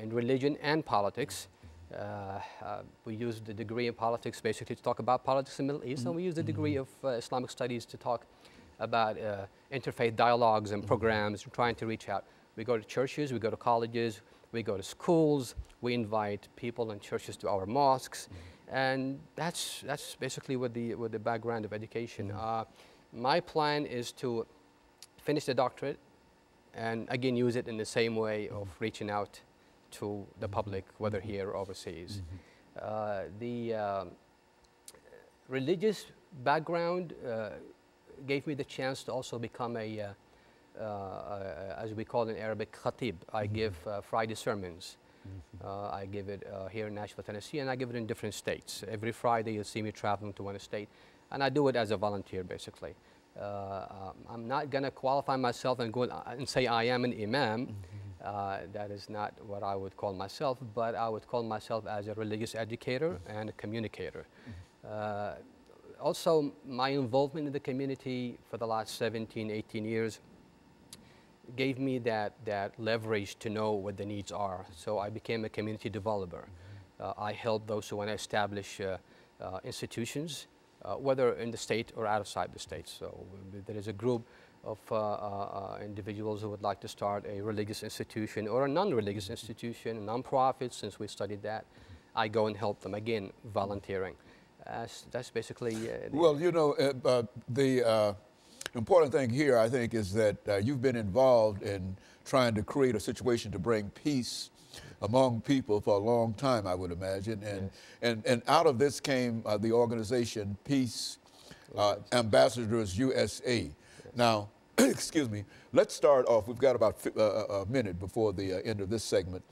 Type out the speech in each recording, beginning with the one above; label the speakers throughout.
Speaker 1: in religion and politics. We use the degree in politics basically to talk about politics in the Middle East, and we use the degree of Islamic studies to talk about interfaith dialogues and programs, trying to reach out. We go to churches, we go to colleges, we go to schools, we invite people in churches to our mosques, and that's basically with the background of education. My plan is to finish the doctorate and again use it in the same way of reaching out to the public, whether here or overseas. The religious background gave me the chance to also become as we call in Arabic, khatib. I give Friday sermons. I give it here in Nashville, Tennessee, and I give it in different states. Every Friday you'll see me traveling to one state, and I do it as a volunteer basically. I'm not going to qualify myself and go and say I am an imam. That is not what I would call myself, but I would call myself as a religious educator and a communicator. Also, my involvement in the community for the last 17, 18 years gave me that leverage to know what the needs are. So I became a community developer. I help those who want to establish institutions, whether in the state or outside the state. So there is a group of individuals who would like to start a religious institution or a non-religious institution, a non-profit, since we studied that. I go and help them, again, volunteering. That's basically
Speaker 2: well, you know, the important thing here, I think, is that you've been involved in trying to create a situation to bring peace among people for a long time, I would imagine. And out of this came the organization Peace Ambassadors USA. Now, excuse me, let's start off. We've got about a minute before the end of this segment,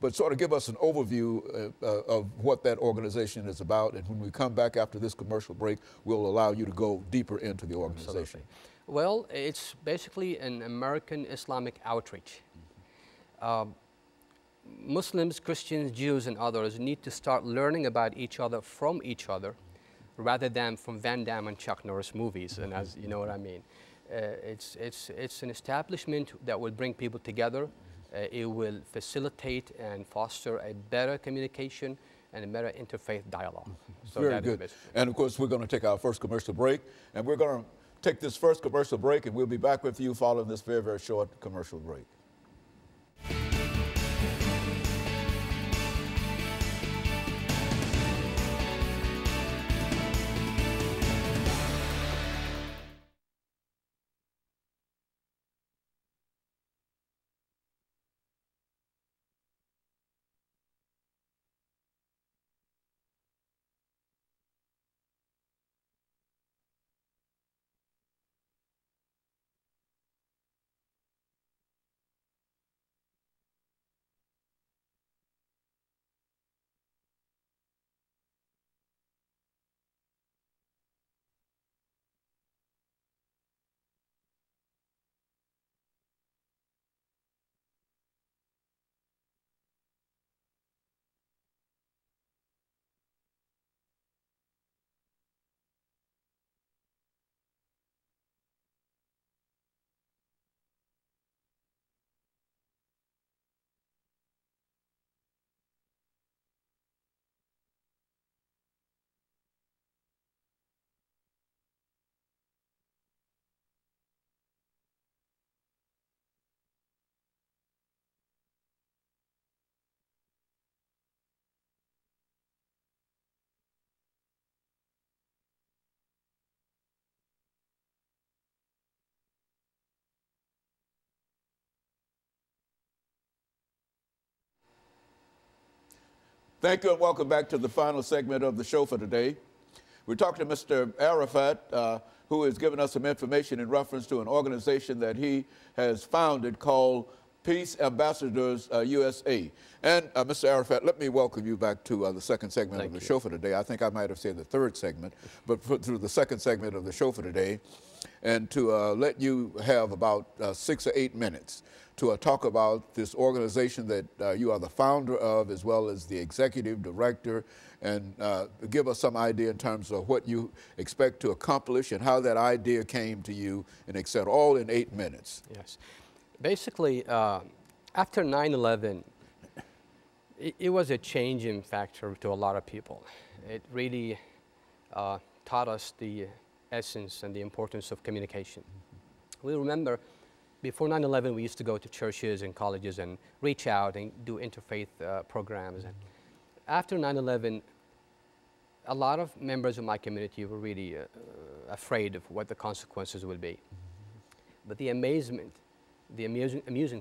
Speaker 2: but sort of give us an overview of what that organization is about. And when we come back after this commercial break, we'll allow you to go deeper into the organization.
Speaker 1: Absolutely. Well, it's basically an American Islamic outreach. Muslims, Christians, Jews, and others need to start learning about each other from each other rather than from Van Damme and Chuck Norris movies, and as you know what I mean. It's an establishment that will bring people together. It will facilitate and foster a better communication and a better interfaith dialogue. So
Speaker 2: very good. And of course, we're going to take our first commercial break, and we're going to take this first commercial break, and we'll be back with you following this very, very short commercial break. Thank you and welcome back to the final segment of the show for today. We're talking to Mr. Arafat, who has given us some information in reference to an organization that he has founded called Peace Ambassadors USA. And Mr. Arafat, let me welcome you back to the second segment of the show for today. I think I might have said the third segment, but through the second segment of the show for today, and to let you have about 6 or 8 minutes to talk about this organization that you are the founder of, as well as the executive director, and give us some idea in terms of what you expect to accomplish and how that idea came to you, and et cetera, all in 8 minutes.
Speaker 1: Yes. Basically, after 9/11, it was a changing factor to a lot of people. It really taught us the essence and the importance of communication. We remember before 9/11, we used to go to churches and colleges and reach out and do interfaith programs. And after 9/11, a lot of members of my community were really afraid of what the consequences would be. But the amusing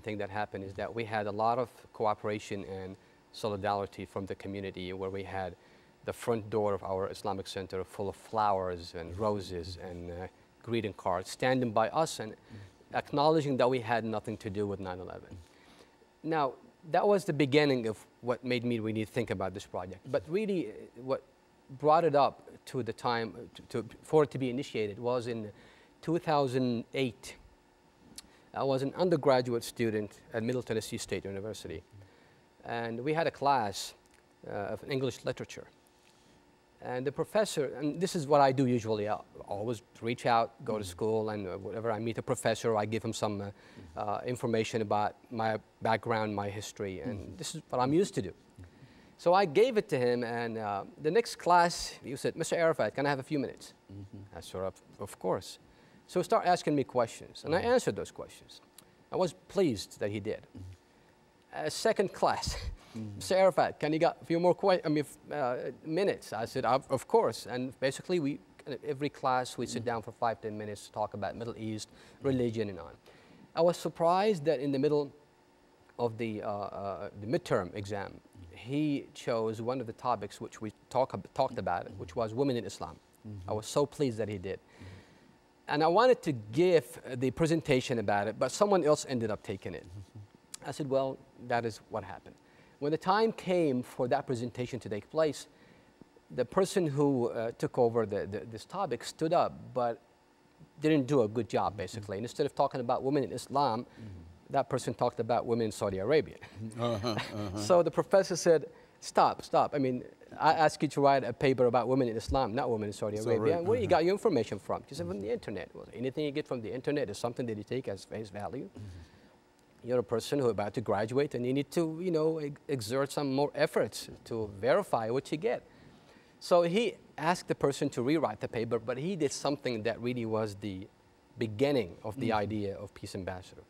Speaker 1: thing that happened is that we had a lot of cooperation and solidarity from the community, where we had the front door of our Islamic center full of flowers and roses and greeting cards standing by us and acknowledging that we had nothing to do with 9/11. Now, that was the beginning of what made me really think about this project. But really, what brought it up to the time for it to be initiated was in 2008. I was an undergraduate student at Middle Tennessee State University, and we had a class of English literature. And the professor, and this is what I do usually, I always reach out, go to school, and whenever I meet a professor, I give him some information about my background, my history, and this is what I'm used to do. So I gave it to him, and the next class, he said, "Mr. Arafat, can I have a few minutes?" I said, of course. So he started asking me questions, and I answered those questions. I was pleased that he did. Second class, Mr. Arafat, can you got a few more minutes? I said, of course. And basically, every class, we sit down for 5–10 minutes to talk about Middle East, religion, and on. I was surprised that in the middle of the midterm exam, he chose one of the topics which we talked about, which was women in Islam. I was so pleased that he did. And I wanted to give the presentation about it, but someone else ended up taking it. I said, well, that is what happened. When the time came for that presentation to take place, the person who took over this topic stood up, but didn't do a good job, basically. And instead of talking about women in Islam, that person talked about women in Saudi Arabia. So the professor said, stop. I mean, I asked you to write a paper about women in Islam, not women in Saudi Arabia. Where you got your information from? He said, from the internet. Well, anything you get from the internet is something that you take as face value. You're a person who's about to graduate, and you need to, you know, exert some more efforts to verify what you get. So he asked the person to rewrite the paper, but he did something that really was the beginning of the idea of Peace Ambassador.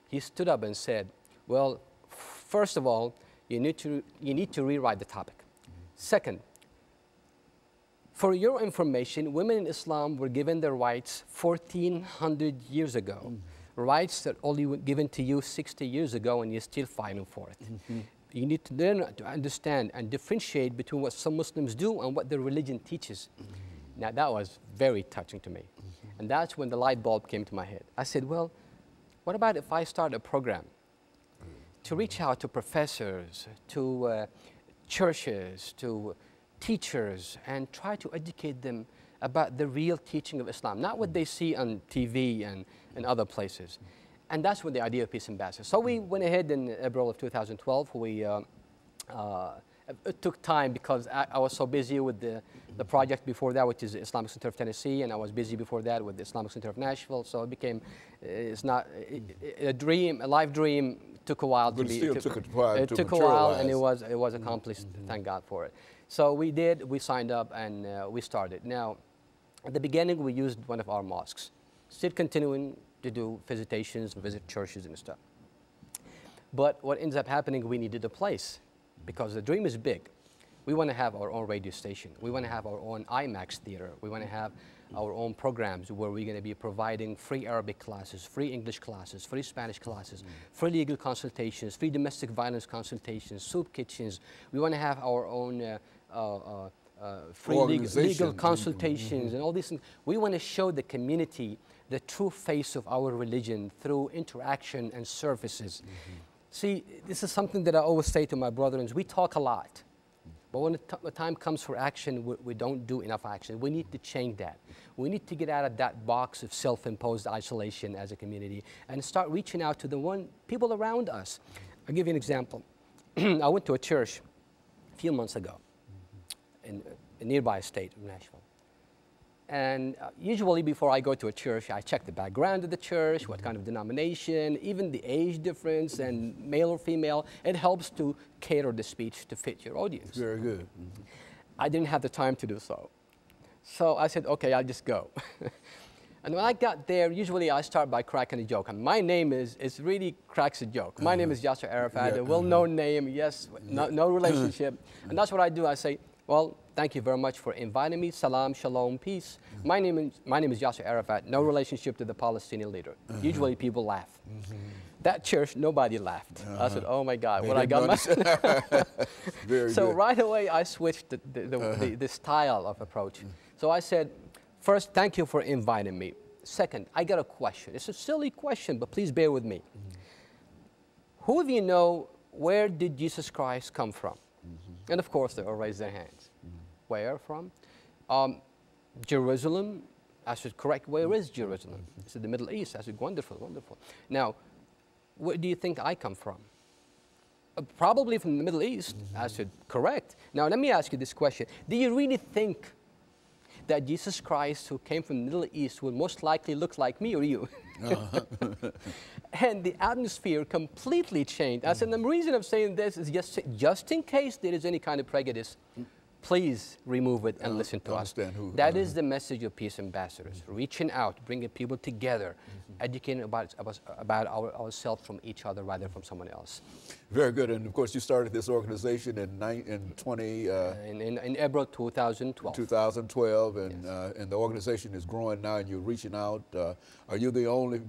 Speaker 1: He stood up and said, well, first of all, you need to rewrite the topic. Second, for your information, women in Islam were given their rights 1,400 years ago. Rights that only were given to you 60 years ago, and you're still fighting for it. You need to learn to understand and differentiate between what some Muslims do and what their religion teaches. Now, that was very touching to me. And that's when the light bulb came to my head. I said, well, what about if I start a program to reach out to professors, to churches, to teachers, and try to educate them about the real teaching of Islam, not what they see on TV and other places. And that's when the idea of Peace Ambassador. So we went ahead in April of 2012. It took time because I was so busy with the project before that, which is the Islamic Center of Tennessee, and I was busy before that with the Islamic Center of Nashville. So it became, a dream, a life dream. Took a while to be.
Speaker 2: It took a while,
Speaker 1: and it was accomplished. Thank God for it. So we signed up, and we started. Now, at the beginning, we used one of our mosques. Still continuing to do visitations, visit churches and stuff. But what ends up happening, we needed a place because the dream is big. We want to have our own radio station. We want to have our own IMAX theater. We want to have our own programs where we're going to be providing free Arabic classes, free English classes, free Spanish classes, free legal consultations, free domestic violence consultations, soup kitchens. We want to have our own free legal consultations and all these things. We want to show the community the true face of our religion through interaction and services. See, this is something that I always say to my brothers. We talk a lot, but when the time comes for action, we don't do enough action. We need to change that. We need to get out of that box of self-imposed isolation as a community and start reaching out to the people around us. I'll give you an example. I went to a church a few months ago in a nearby state of Nashville. And usually before I go to a church, I check the background of the church, what kind of denomination, even the age difference and male or female. It helps to cater the speech to fit your audience.
Speaker 2: Very good.
Speaker 1: I didn't have the time to do so. So I said, okay, I'll just go. And when I got there, usually I start by cracking a joke. And my name it really cracks a joke. My name is Yassar Arafat, a well-known name, yes, no relationship. And that's what I do. I say, well, thank you very much for inviting me. Salam, shalom, peace. My name is Yassar Arafat, no relationship to the Palestinian leader. Usually people laugh. That church, nobody laughed. I said, oh my God, what I got
Speaker 2: Very
Speaker 1: So
Speaker 2: good.
Speaker 1: right away, I switched the style of approach. So I said, first, thank you for inviting me. Second, I got a question. It's a silly question, but please bear with me. Who of you know, where did Jesus Christ come from? And of course, they all raise their hands. Where from? Jerusalem. I said, correct, where is Jerusalem? It's in the Middle East. I said, wonderful, wonderful. Now, where do you think I come from? Probably from the Middle East. I said, correct. Now, let me ask you this question. Do you really think that Jesus Christ, who came from the Middle East, will most likely look like me or you? And the atmosphere completely changed. I said, the reason I'm saying this is just in case there is any kind of prejudice, please remove it and listen to us. That is the message of peace ambassadors, reaching out, bringing people together, educating about ourselves from each other rather than from someone else.
Speaker 2: Very good. And of course, you started this organization in
Speaker 1: April 2012.
Speaker 2: 2012, and,
Speaker 1: yes.
Speaker 2: And the organization is growing now, and you're reaching out. Are you the only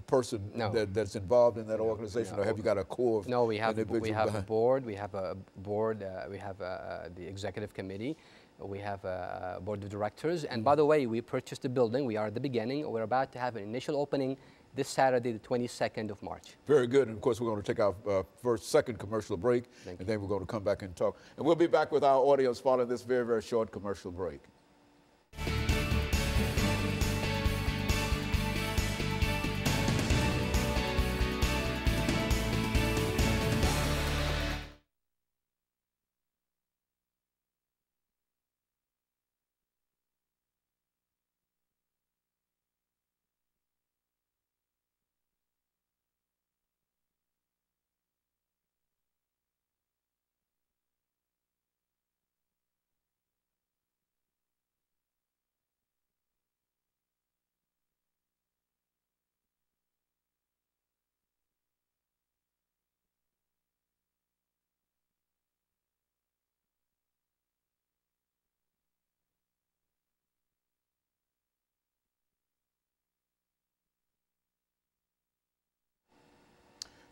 Speaker 2: person that's involved in that organization, or have you got a core of
Speaker 1: we have a board, we have the executive committee, we have a board of directors, and by the way, we purchased the building. We are at the beginning. We're about to have an initial opening this Saturday, the 22nd of March.
Speaker 2: Very good. And of course, we're going to take our second commercial break, and then we're going to come back and talk. And we'll be back with our audience following this very, very short commercial break.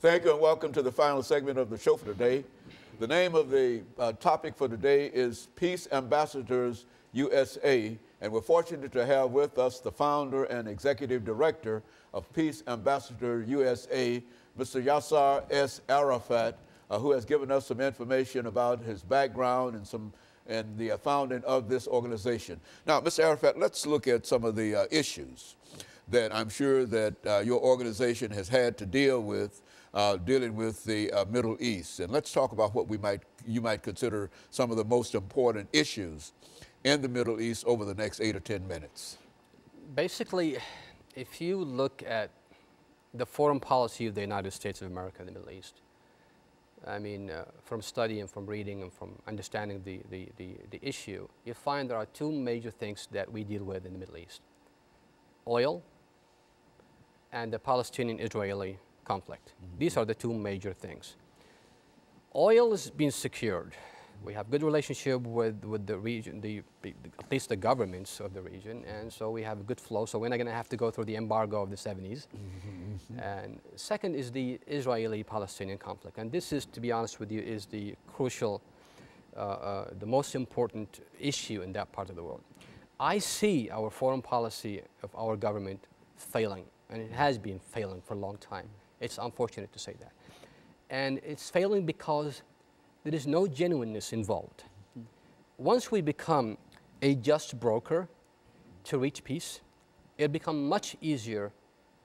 Speaker 2: Thank you and welcome to the final segment of the show for today. The name of the topic for today is Peace Ambassadors USA, and we're fortunate to have with us the founder and executive director of Peace Ambassador USA, Mr. Yassar S. Arafat, who has given us some information about his background and the founding of this organization. Now, Mr. Arafat, let's look at some of the issues that I'm sure that your organization has had to deal with dealing with the Middle East. And let's talk about what you might consider some of the most important issues in the Middle East over the next 8 or 10 minutes.
Speaker 1: Basically, if you look at the foreign policy of the United States of America in the Middle East, I mean, from studying, from reading, and from understanding the issue, you find there are two major things that we deal with in the Middle East: oil and the Palestinian-Israeli conflict. These are the two major things. Oil is being secured. We have good relationship with the region, at least the governments of the region, and so we have a good flow, so we're not going to have to go through the embargo of the 70s. And second is the Israeli-Palestinian conflict, and this is, to be honest with you, is the crucial, the most important issue in that part of the world. I see our foreign policy of our government failing, and it has been failing for a long time. It's unfortunate to say that. And it's failing because there is no genuineness involved. Once we become a just broker to reach peace, it'll become much easier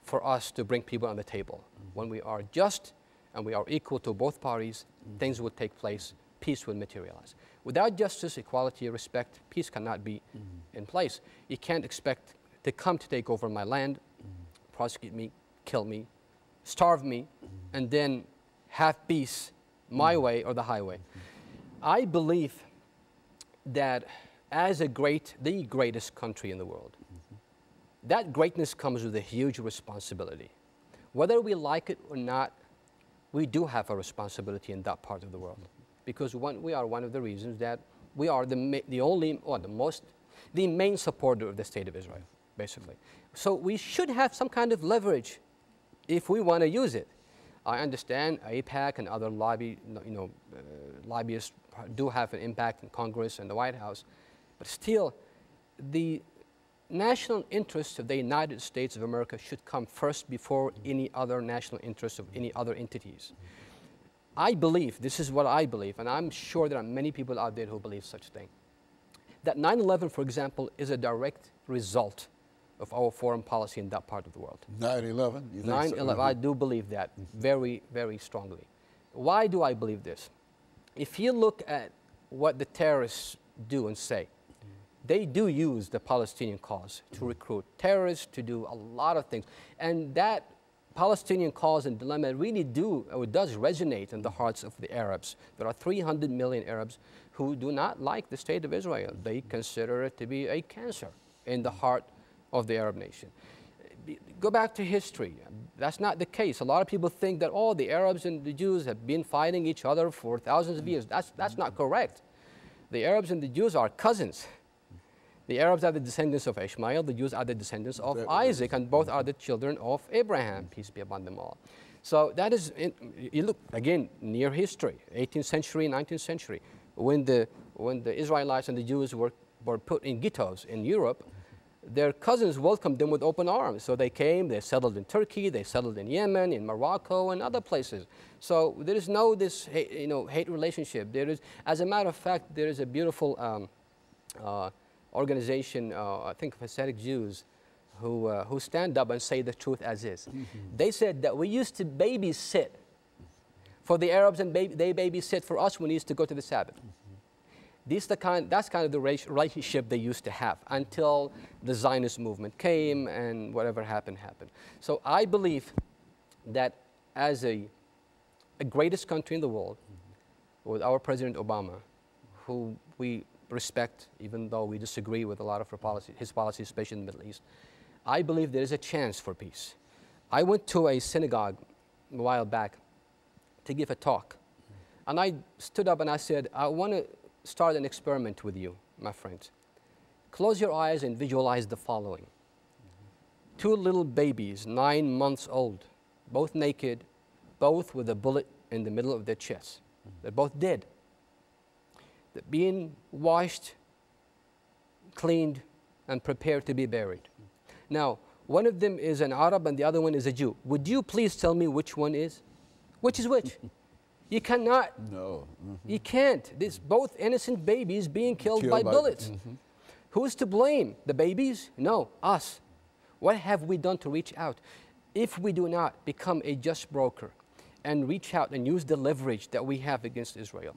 Speaker 1: for us to bring people on the table. When we are just and we are equal to both parties, things will take place, peace will materialize. Without justice, equality, respect, peace cannot be in place. You can't expect to come to take over my land, prosecute me, kill me, starve me, and then have peace my way or the highway. I believe that as the greatest country in the world, that greatness comes with a huge responsibility. Whether we like it or not, we do have a responsibility in that part of the world, because we are one of the reasons that we are the main supporter of the state of Israel, basically. So we should have some kind of leverage if we want to use it. I understand AIPAC and other lobbyists do have an impact in Congress and the White House, but still, the national interests of the United States of America should come first before any other national interests of any other entities. I believe, this is what I believe, and I'm sure there are many people out there who believe such a thing, that 9/11, for example, is a direct result of our foreign policy in that part of the world.
Speaker 2: 9/11?
Speaker 1: 9/11, I do believe that very, very strongly. Why do I believe this? If you look at what the terrorists do and say, they do use the Palestinian cause to recruit terrorists, to do a lot of things. And that Palestinian cause and dilemma really does resonate in the hearts of the Arabs. There are 300 million Arabs who do not like the state of Israel. They consider it to be a cancer in the heart of the Arab nation. Go back to history. That's not the case. A lot of people think that, oh, the Arabs and the Jews have been fighting each other for thousands of years. That's not correct. The Arabs and the Jews are cousins. The Arabs are the descendants of Ishmael, the Jews are the descendants of Isaac, and both are the children of Abraham, peace be upon them all. So that is, you look, again, near history, 18th century, 19th century, when the Israelites and the Jews were put in ghettos in Europe, their cousins welcomed them with open arms. So they came, they settled in Turkey, they settled in Yemen, in Morocco, and other places. So there is no hate relationship. There is, as a matter of fact, there is a beautiful organization, I think of Hasidic Jews, who stand up and say the truth as is. They said that we used to babysit for the Arabs, and they babysit for us when we used to go to the Sabbath. That's kind of the relationship they used to have until the Zionist movement came and whatever happened. So I believe that as a greatest country in the world, with our President Obama, who we respect, even though we disagree with a lot of his policies, especially in the Middle East, I believe there is a chance for peace. I went to a synagogue a while back to give a talk, and I stood up and I said, I want to start an experiment with you, my friends. Close your eyes and visualize the following. Two little babies, 9 months old, both naked, both with a bullet in the middle of their chest. They're both dead. They're being washed, cleaned, and prepared to be buried. Now, one of them is an Arab and the other one is a Jew. Would you please tell me which one is? Which is which? You cannot.
Speaker 2: No.
Speaker 1: You can't. There's both innocent babies being killed by bullets. Who's to blame? The babies? No, us. What have we done to reach out? If we do not become a just broker and reach out and use the leverage that we have against Israel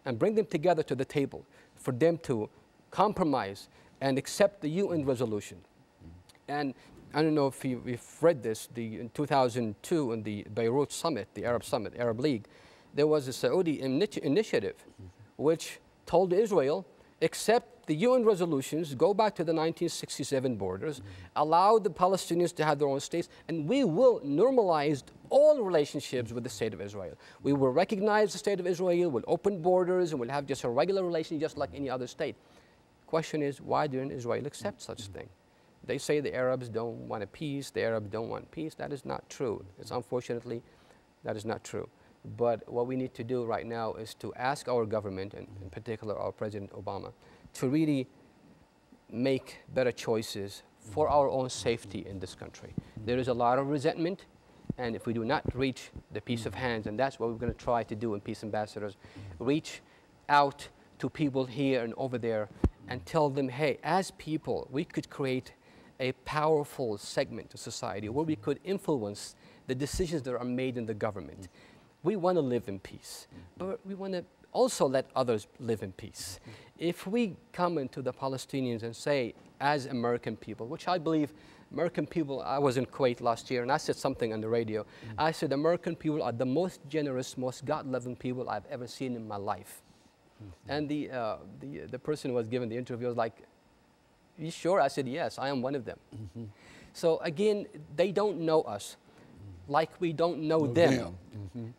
Speaker 1: and bring them together to the table for them to compromise and accept the UN resolution. And I don't know if you've read this, in 2002 in the Beirut summit, the Arab League, there was a Saudi initiative which told Israel, accept the UN resolutions, go back to the 1967 borders, allow the Palestinians to have their own states, and we will normalize all relationships with the state of Israel. We will recognize the state of Israel, we'll open borders, and we'll have just a regular relation just like any other state. Question is, why didn't Israel accept such a thing? They say the Arabs don't want a peace, the Arabs don't want peace. That is not true. It's unfortunately, that is not true. But what we need to do right now is to ask our government, and in particular our President Obama, to really make better choices for our own safety in this country. There is a lot of resentment, and if we do not reach the peace of hands, and that's what we're going to try to do in Peace Ambassadors, reach out to people here and over there and tell them, hey, as people, we could create a powerful segment of society where we could influence the decisions that are made in the government. We want to live in peace, but we want to also let others live in peace. If we come into the Palestinians and say, as American people, which I believe American people, I was in Kuwait last year and I said something on the radio. I said American people are the most generous, most God-loving people I've ever seen in my life. And the person who was given the interview was like, you sure? I said, yes, I am one of them. So again, they don't know us like we don't know them.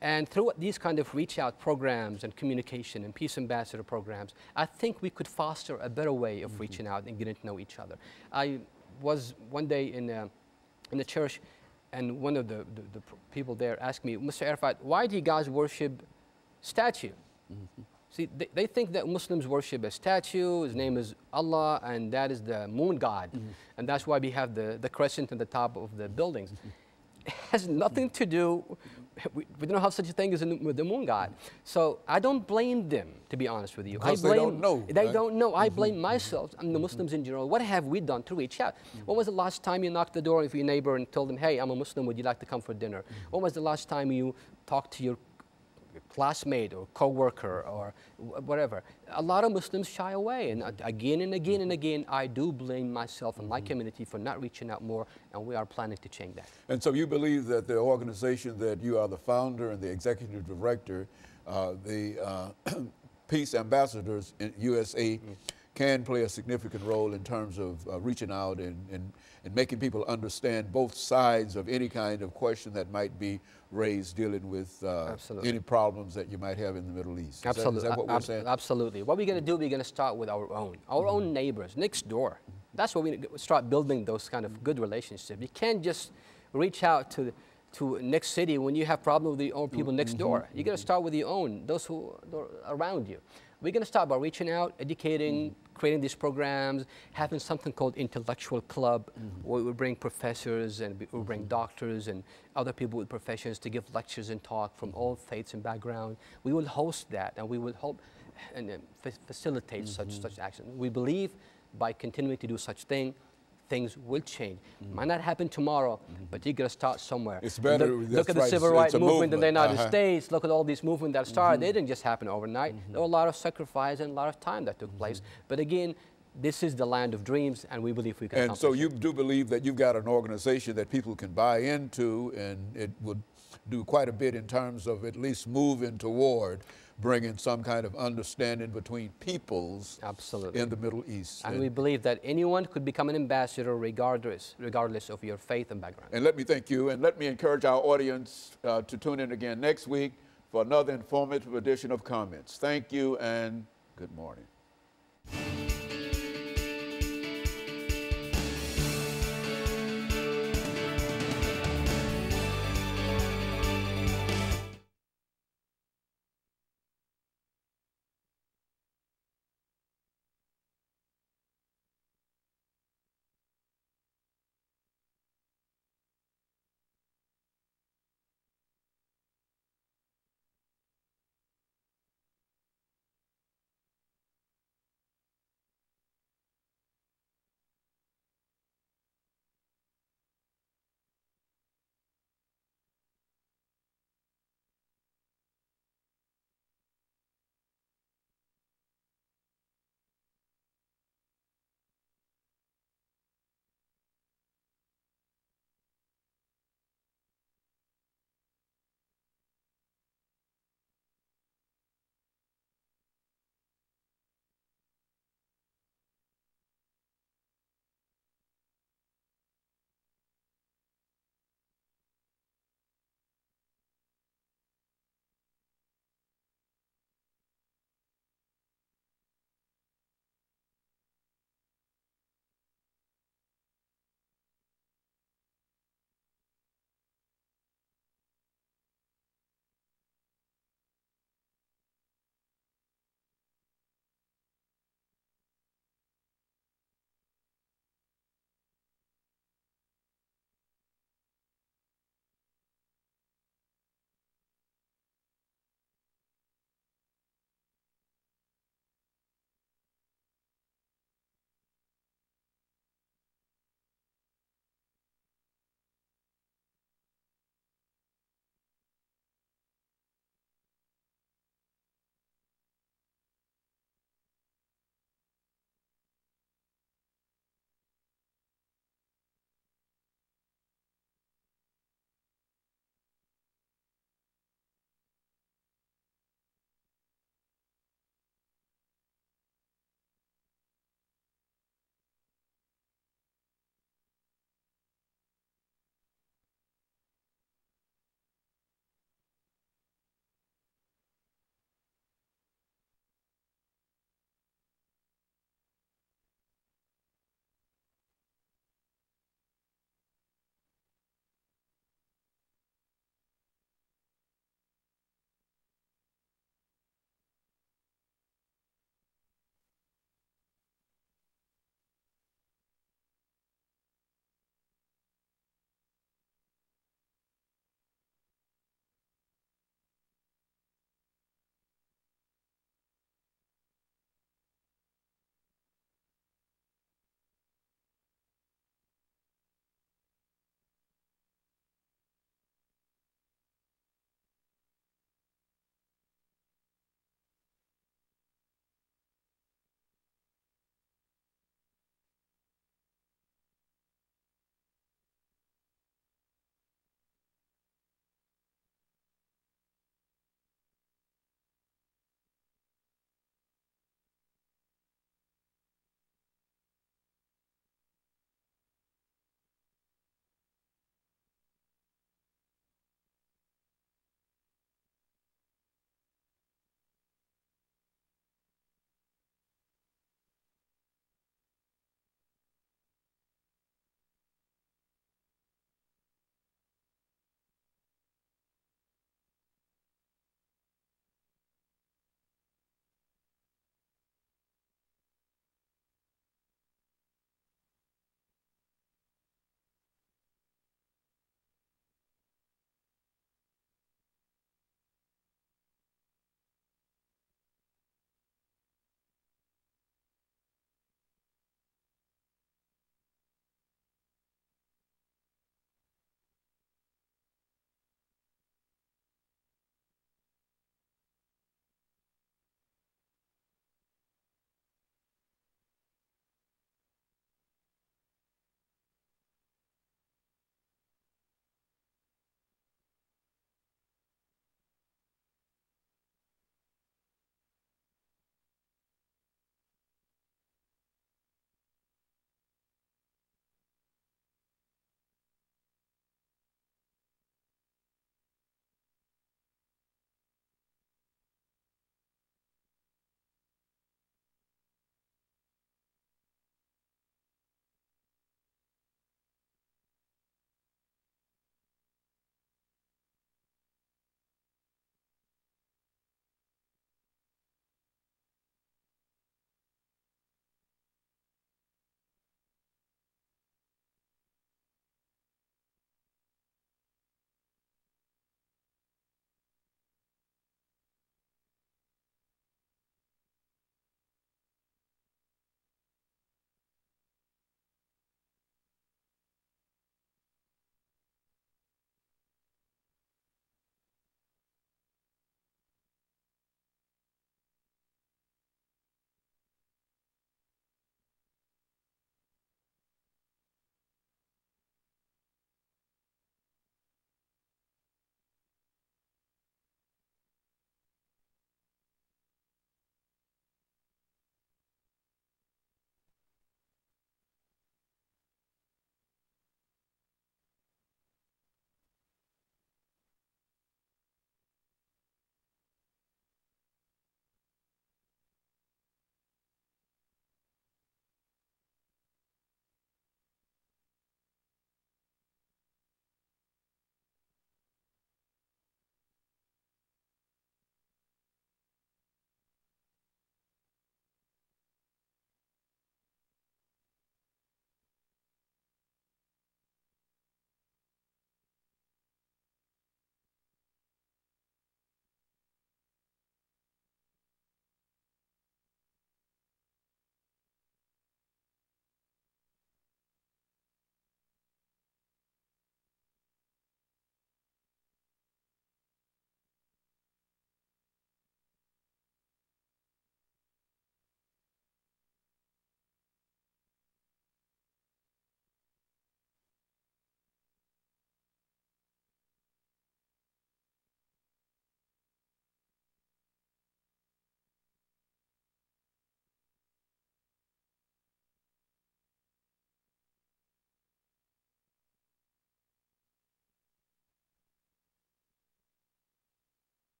Speaker 1: And through these kind of reach out programs and communication and peace ambassador programs, I think we could foster a better way of reaching out and getting to know each other. I was one day in the church, and one of the people there asked me, Mr. Arafat, why do you guys worship statue? See, they think that Muslims worship a statue, his name is Allah, and that is the moon god. And that's why we have the crescent on the top of the buildings. It has nothing to do, we don't have such a thing as the moon god. So I don't blame them, to be honest with you.
Speaker 2: Because they don't know.
Speaker 1: They don't know. I blame myself and the Muslims in general. What have we done to reach out? When was the last time you knocked the door of your neighbor and told them, hey, I'm a Muslim, would you like to come for dinner? When was the last time you talked to your classmate or co-worker or whatever? A lot of Muslims shy away, and again and again and again, I do blame myself and my community for not reaching out more, and we are planning to change that.
Speaker 2: And so you believe that the organization that you are the founder and the executive director, the Peace Ambassadors in USA, can play a significant role in terms of reaching out and making people understand both sides of any kind of question that might be raised dealing with any problems that you might have in the Middle East.
Speaker 1: Absolutely.
Speaker 2: Is that what we're saying?
Speaker 1: Absolutely. What we're going to do, we're going to start with our own neighbors next door. That's where we start building those kind of good relationships. You can't just reach out to next city when you have problems with the own people next door. You got to start with your own, those who are around you. We're going to start by reaching out, educating, creating these programs, having something called intellectual club, where we bring professors and we bring doctors and other people with professions to give lectures and talk from all faiths and background. We will host that, and we will help and facilitate such action. We believe by continuing to do such things will change. Might not happen tomorrow, but you got to start somewhere.
Speaker 2: It's better.
Speaker 1: Look at the civil rights movement in the United States. Look at all these movements that started. They didn't just happen overnight. There were a lot of sacrifice and a lot of time that took place. But again, this is the land of dreams, and we believe we can accomplish
Speaker 2: it. And so you do believe that you've got an organization that people can buy into, and it would do quite a bit in terms of at least moving toward bringing some kind of understanding between peoples in the Middle East.
Speaker 1: And we believe that anyone could become an ambassador regardless of your faith and background.
Speaker 2: And let me thank you, and let me encourage our audience to tune in again next week for another informative edition of Comments. Thank you and good morning.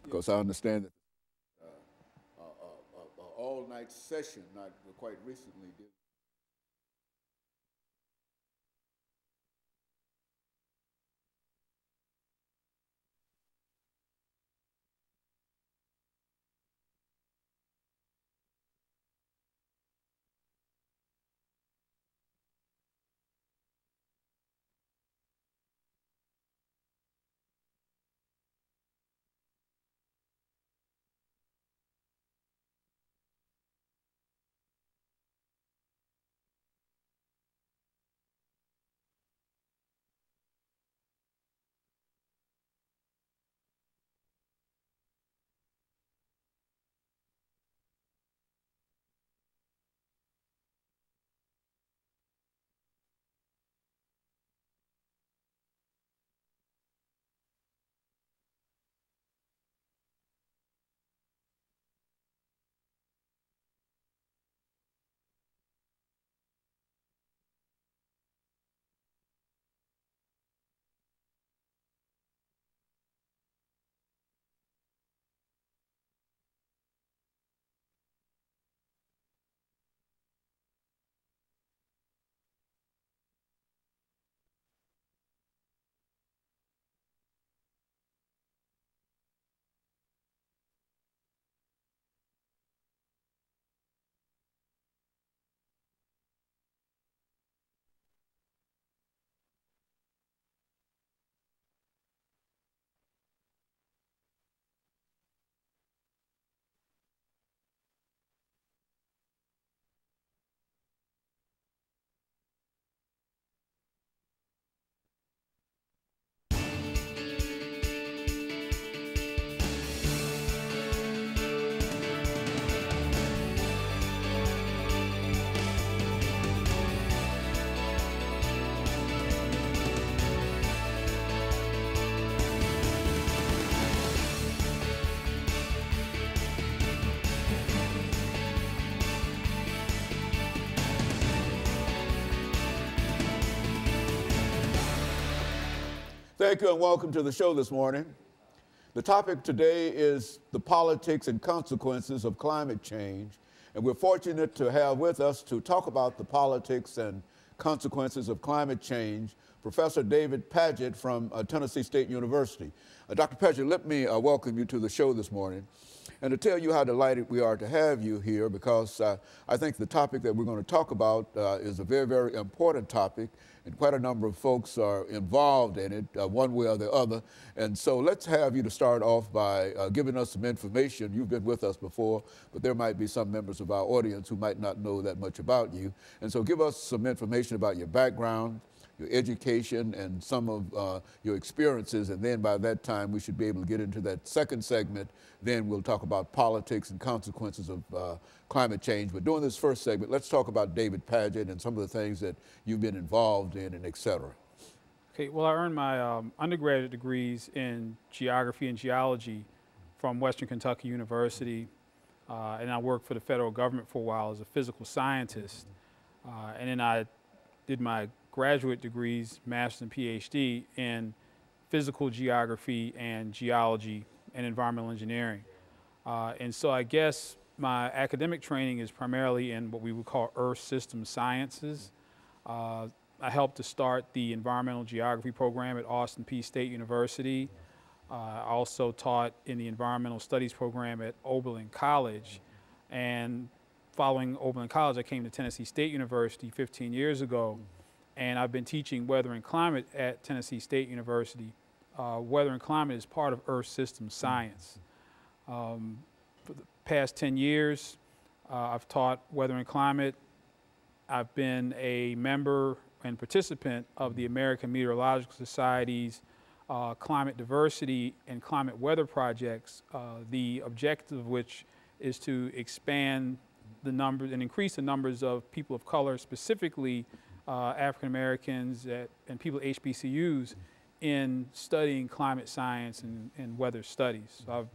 Speaker 2: because I understand that all-night session, not quite recently, did. Thank you and welcome to the show this morning. The topic today is the politics and consequences of climate change. And we're fortunate to have with us to talk about the politics and consequences of climate change, Professor David Padgett from Tennessee State University. Dr. Padgett, let me welcome you to the show this morning and to tell you how delighted we are to have you here, because I think the topic that we're going to talk about is a very, very important topic, and quite a number of folks are involved in it one way or the other. And so let's have you to start off by giving us some information. You've been with us before, but there might be some members of our audience who might not know that much about you. And so give us some information about your background, your education, and some of your experiences, and then by that time we should be able to get into that second segment. Then we'll talk about politics and consequences of climate change. But during this first segment, let's talk about David Padgett and some of the things that you've been involved in, and et cetera.
Speaker 3: Okay, well, I earned my undergraduate degrees in geography and geology from Western Kentucky University, and I worked for the federal government for a while as a physical scientist. And then I did my graduate degrees, master's and PhD, in physical geography and geology and environmental engineering. And so I guess my academic training is primarily in what we would call Earth system sciences. I helped to start the environmental geography program at Austin Peay State University. I also taught in the environmental studies program at Oberlin College. And following Oberlin College, I came to Tennessee State University 15 years ago. And I've been teaching weather and climate at Tennessee State University. Weather and climate is part of Earth system science. For the past 10 years, I've taught weather and climate. I've been a member and participant of the American Meteorological Society's climate diversity and climate weather projects, the objective of which is to expand the numbers and increase the numbers of people of color, specifically African Americans and people at HBCUs, in studying climate science and weather studies. So I've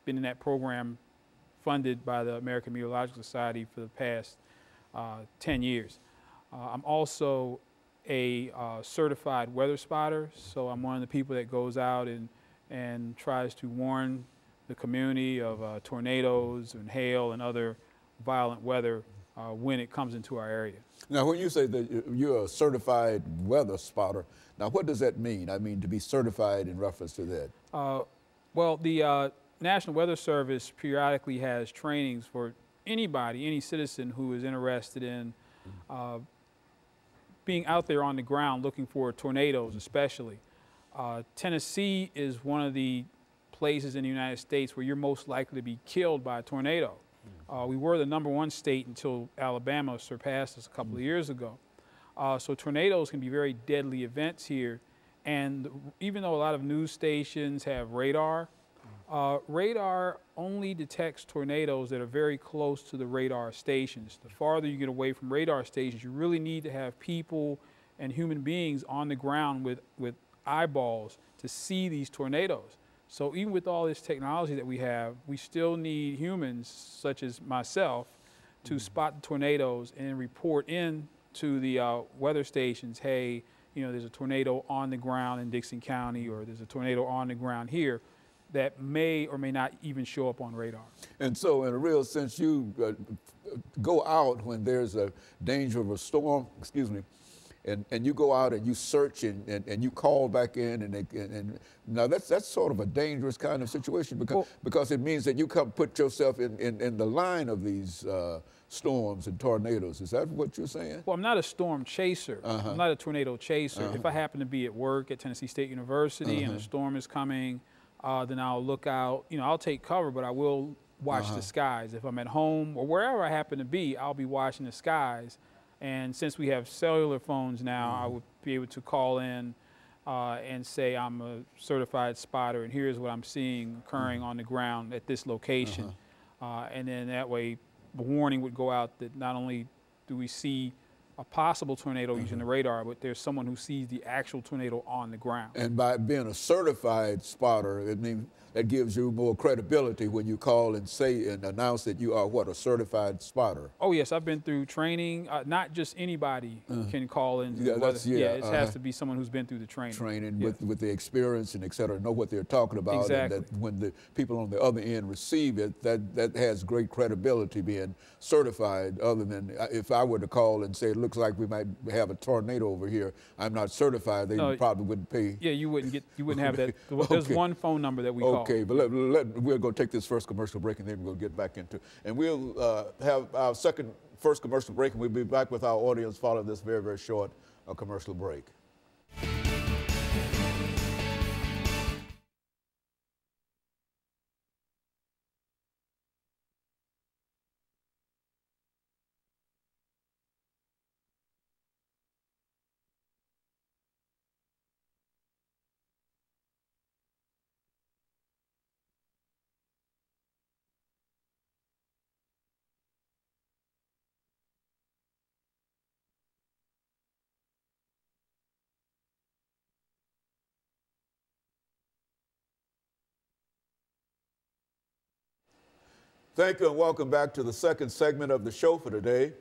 Speaker 3: been in that program funded by the American Meteorological Society for the past 10 years. I'm also a certified weather spotter, so I'm one of the people that goes out and tries to warn the community of tornadoes and hail and other violent weather when it comes into our area.
Speaker 2: Now, when you say that you're a certified weather spotter, now what does that mean? I mean, to be certified in reference to that?
Speaker 3: Well, the National Weather Service periodically has trainings for anybody, any citizen who is interested in being out there on the ground looking for tornadoes especially. Tennessee is one of the places in the United States where you're most likely to be killed by a tornado. We were the #1 state until Alabama surpassed us a couple of years ago. So tornadoes can be very deadly events here. And even though a lot of news stations have radar, radar only detects tornadoes that are very close to the radar stations. The farther you get away from radar stations, you really need to have people and human beings on the ground with eyeballs to see these tornadoes. So even with all this technology that we have, we still need humans, such as myself, to spot the tornadoes and report in to the weather stations, hey, you know, there's a tornado on the ground in Dixon County, or there's a tornado on the ground here, that may or may not even show up on radar.
Speaker 2: And so in a real sense, you go out when there's a danger of a storm, excuse me, and you go out and you search and you call back in, and now that's sort of a dangerous kind of situation, because it means that you come put yourself in the line of these storms and tornadoes. Is that what you're saying?
Speaker 3: Well, I'm not a storm chaser. I'm not a tornado chaser. If I happen to be at work at Tennessee State University and a storm is coming, then I'll look out. You know, I'll take cover, but I will watch the skies. If I'm at home or wherever I happen to be, I'll be watching the skies. And since we have cellular phones now, I would be able to call in and say I'm a certified spotter, and here's what I'm seeing occurring on the ground at this location. And then that way, the warning would go out that not only do we see a possible tornado using the radar, but there's someone who sees the actual tornado on the ground.
Speaker 2: And by being a certified spotter, it means that gives you more credibility when you call and say and announce that you are what, a certified spotter.
Speaker 3: Oh yes, I've been through training. Not just anybody can call in.
Speaker 2: It
Speaker 3: has to be someone who's been through the training.
Speaker 2: Training with the experience and et cetera, know what they're talking about.
Speaker 3: Exactly.
Speaker 2: And that when the people on the other end receive it, that has great credibility being certified. Other than if I were to call and say it looks like we might have a tornado over here, I'm not certified. They probably wouldn't pay.
Speaker 3: Yeah, you wouldn't have that. There's one phone number that we call.
Speaker 2: Okay, but we'll go take this first commercial break, and then we'll get back into, and we'll have our first commercial break, and we'll be back with our audience following this very, very short commercial break. Thank you and welcome back to the second segment of the show for today.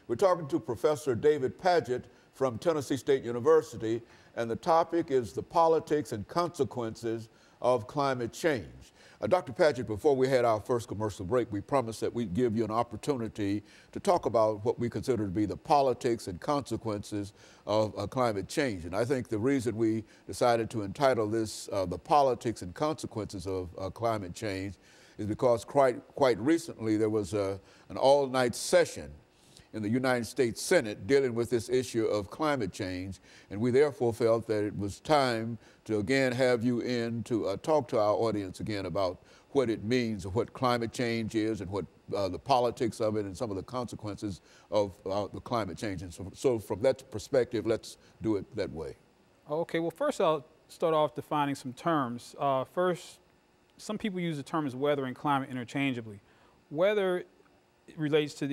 Speaker 2: We're talking to Professor David Padgett from Tennessee State University, and the topic is the politics and consequences of climate change. Dr. Padgett, before we had our first commercial break, we promised that we'd give you an opportunity to talk about what we consider to be the politics and consequences of climate change. And I think the reason we decided to entitle this The Politics and Consequences of Climate Change is because quite recently there was an all-night session in the United States Senate dealing with this issue of climate change, and we therefore felt that it was time to again have you in to talk to our audience again about what it means, what climate change is, and what the politics of it, and some of the consequences of the climate change. And so from that perspective, let's do it that way.
Speaker 3: Okay, well first I'll start off defining some terms. First, some people use the terms weather and climate interchangeably. Weather refers to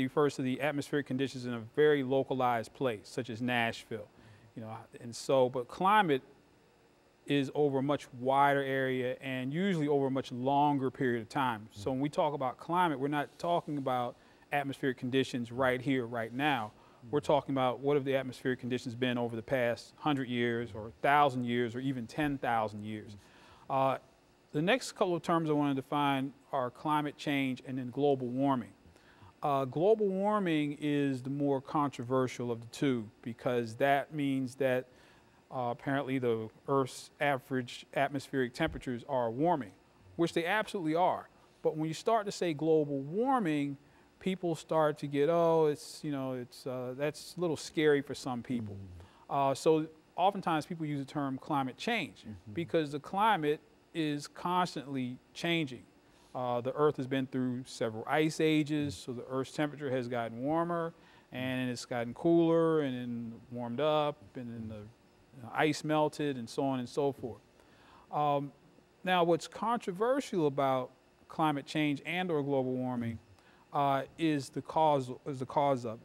Speaker 3: the atmospheric conditions in a very localized place, such as Nashville, but climate is over a much wider area and usually over a much longer period of time. So when we talk about climate, we're not talking about atmospheric conditions right here, right now. We're talking about what have the atmospheric conditions been over the past 100 years or 1,000 years or even 10,000 years. The next couple of terms I want to define are climate change and then global warming. Global warming is the more controversial of the two, because that means that apparently the Earth's average atmospheric temperatures are warming, which they absolutely are. But when you start to say global warming, people start to get, oh, it's, that's a little scary for some people. So oftentimes people use the term climate change because the climate is constantly changing. The Earth has been through several ice ages, so the Earth's temperature has gotten warmer, and it's gotten cooler, and then warmed up, and then the ice melted, and so on and so forth. Now, what's controversial about climate change and or global warming is the cause of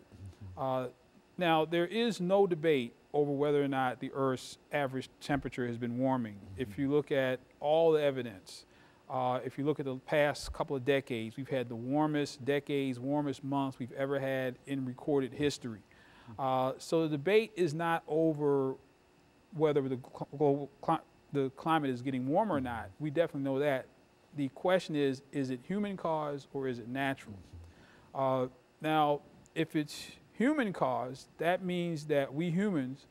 Speaker 3: it. Now, there is no debate over whether or not the Earth's average temperature has been warming. If you look at all the evidence, if you look at the past couple of decades, we've had the warmest decades, warmest months we've ever had in recorded history. So the debate is not over whether the climate is getting warmer or not. We definitely know that. The question is it human caused or is it natural? Now, if it's human caused, that means that we humans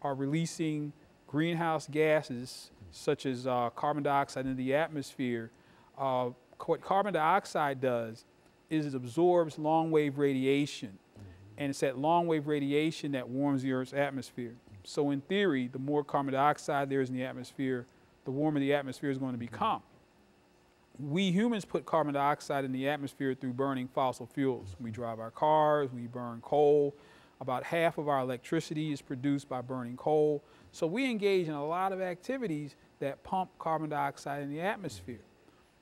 Speaker 3: are releasing greenhouse gases such as carbon dioxide into the atmosphere. What carbon dioxide does is it absorbs long-wave radiation, and it's that long-wave radiation that warms the Earth's atmosphere. So in theory, the more carbon dioxide there is in the atmosphere, the warmer the atmosphere is going to become. We humans put carbon dioxide in the atmosphere through burning fossil fuels. We drive our cars, we burn coal. About half of our electricity is produced by burning coal. So we engage in a lot of activities that pump carbon dioxide in the atmosphere.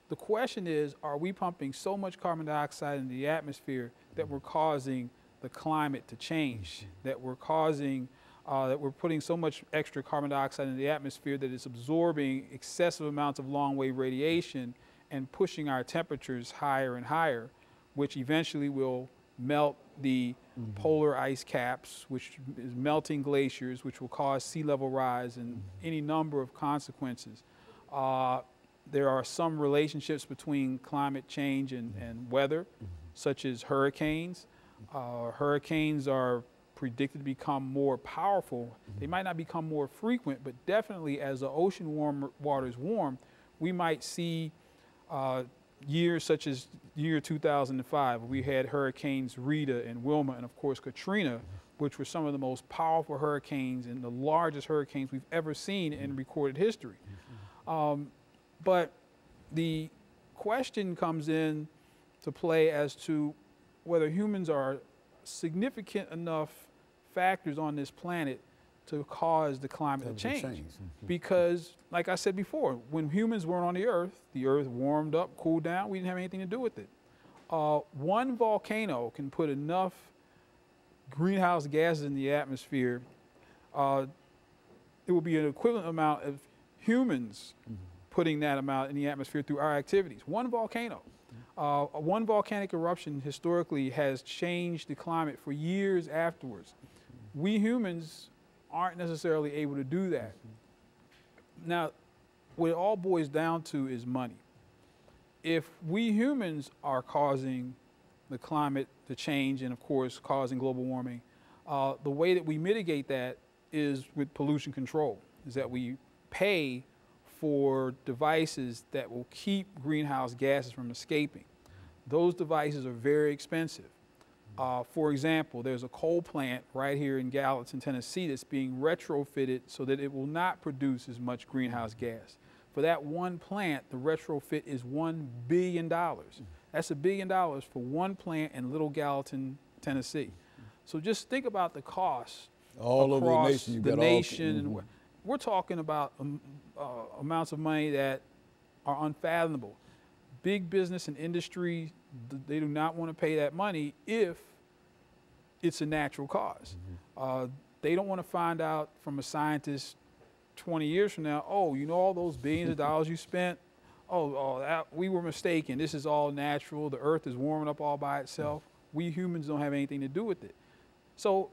Speaker 3: The question is, are we pumping so much carbon dioxide in the atmosphere that we're causing the climate to change, that we're causing, that we're putting so much extra carbon dioxide in the atmosphere that it's absorbing excessive amounts of long-wave radiation and pushing our temperatures higher and higher, which eventually will melt the polar ice caps, which is melting glaciers, which will cause sea level rise and any number of consequences. There are some relationships between climate change and weather, such as hurricanes. Hurricanes are predicted to become more powerful. They might not become more frequent, but definitely as the ocean waters warm, we might see years such as year 2005, we had hurricanes Rita and Wilma and of course Katrina, which were some of the most powerful hurricanes and the largest hurricanes we've ever seen in recorded history. But the question comes in to play as to whether humans are significant enough factors on this planet to cause the climate to change. Because, like I said before, when humans weren't on the Earth warmed up, cooled down, we didn't have anything to do with it. One volcano can put enough greenhouse gases in the atmosphere, it will be an equivalent amount of humans putting that amount in the atmosphere through our activities. One volcano. One volcanic eruption historically has changed the climate for years afterwards. We humans aren't necessarily able to do that. Now, what it all boils down to is money. If we humans are causing the climate to change and of course causing global warming, the way that we mitigate that is with pollution control, is that we pay for devices that will keep greenhouse gases from escaping. Those devices are very expensive. For example, there's a coal plant right here in Gallatin, Tennessee that's being retrofitted so that it will not produce as much greenhouse gas. For that one plant, the retrofit is $1 billion. That's $1 billion for one plant in Little Gallatin, Tennessee. So just think about the cost
Speaker 2: all
Speaker 3: across
Speaker 2: over
Speaker 3: the nation. We're talking about amounts of money that are unfathomable. Big business and industry, they do not want to pay that money if it's a natural cause. They don't want to find out from a scientist 20 years from now, oh, you know all those billions of dollars you spent? We were mistaken. This is all natural. The Earth is warming up all by itself. We humans don't have anything to do with it. So,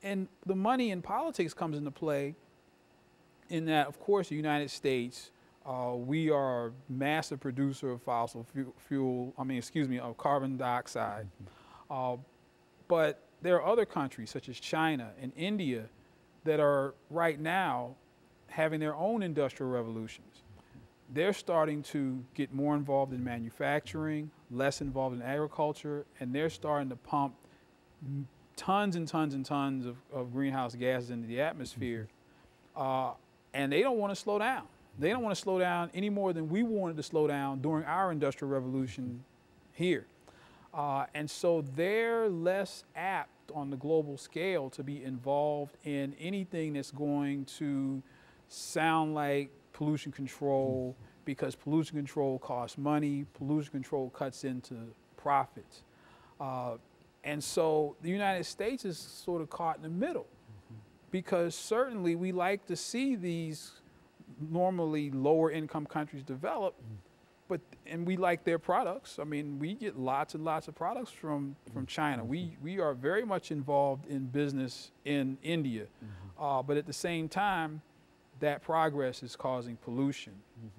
Speaker 3: and the money in politics comes into play in that, of course, the United States We are a massive producer of fossil of carbon dioxide. But there are other countries such as China and India that are right now having their own industrial revolutions. They're starting to get more involved in manufacturing, less involved in agriculture, and they're starting to pump tons and tons and tons of greenhouse gases into the atmosphere. And they don't want to slow down. They don't want to slow down any more than we wanted to slow down during our industrial revolution here. And so they're less apt on the global scale to be involved in anything that's going to sound like pollution control, because pollution control costs money, pollution control cuts into profits. And so the United States is sort of caught in the middle, because certainly we like to see these normally lower income countries develop, and we like their products. I mean, we get lots and lots of products from China. We are very much involved in business in India, but at the same time, that progress is causing pollution.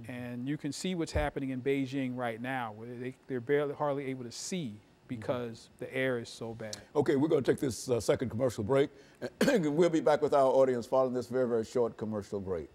Speaker 3: And you can see what's happening in Beijing right now, where they're hardly able to see because the air is so bad.
Speaker 2: Okay, we're going to take this second commercial break. We'll be back with our audience following this very, very short commercial break.